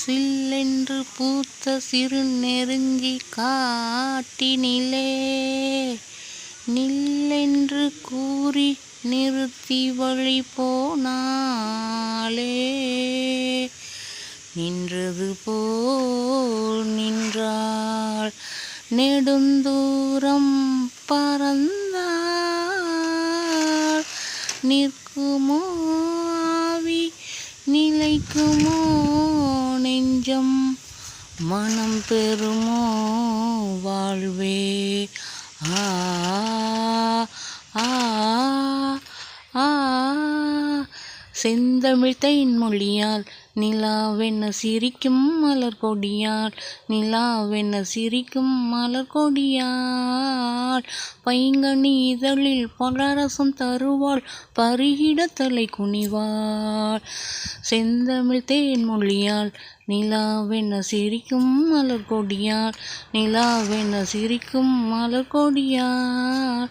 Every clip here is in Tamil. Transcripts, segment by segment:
சில்லென்று பூத்த சிறு நெருஞ்சி காட்டினிலே நில்லென்று கூறி நிறுத்தி வழி போனாளே. நின்றது போல் நின்றாள் நெடுந்தூரம் பறந்தாள். நிற்குமோ ஆவி நிலைக்குமோ நெஞ்சம் மனம் பெறுமோ வாழ்வே. ஆ ஆ ஆ செந்தமிழ் தேன்மொழியால் நிலாவென்ன சிரிக்கும் மலர் கொடியால் நிலாவென்ன சிரிக்கும் மலர் கொடியால் பைங்கனி இதழில் பலரசம் தருவாள் பருகிட தலை குனிவாள். செந்தமிழ் தேன்மொழியால் நிலாவென்ன சிரிக்கும் மலர் கொடியால் நிலாவென்ன சிரிக்கும் மலர் கொடியால்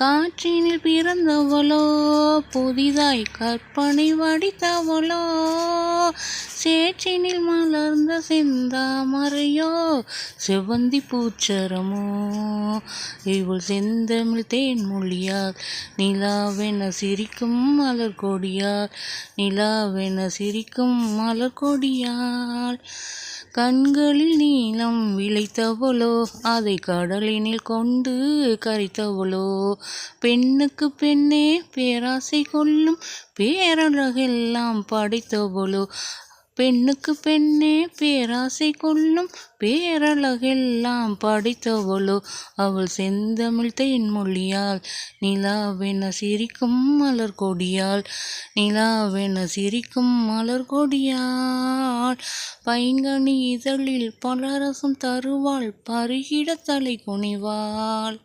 காற்றினில் பிறந்தவளோ புதிதாய் கற்பனை வடித்தவளோ சேற்றினில் மலர்ந்த செந்தாமரையோ செவ்வந்தி பூச்சரமோ. இவள் செந்தமிழ் தேன்மொழியால் நிலாவென சிரிக்கும் மலர் கொடியால் நிலாவென சிரிக்கும் மலர் கொடியால் கண்களில் நீளம் விளைத்தவளோ அதை கடலினில் கொண்டு கரைத்தவளோ பெண்ணுக்கு பெண்ணே பேராசை கொள்ளும் பேரழகெல்லாம் படைத்தவளோ பெண்ணுக்கு பெண்ணே பேராசை கொள்ளும் பேரழகெல்லாம் படைத்தவளோ அவள் செந்தமிழ் தேன்மொழியால் நிலாவென சிரிக்கும் மலர் கொடியால் நிலாவென சிரிக்கும் மலர் கொடியால் பைங்கனி இதழில் பலரசம் தருவாள் பருகிட தலை குனிவாள்.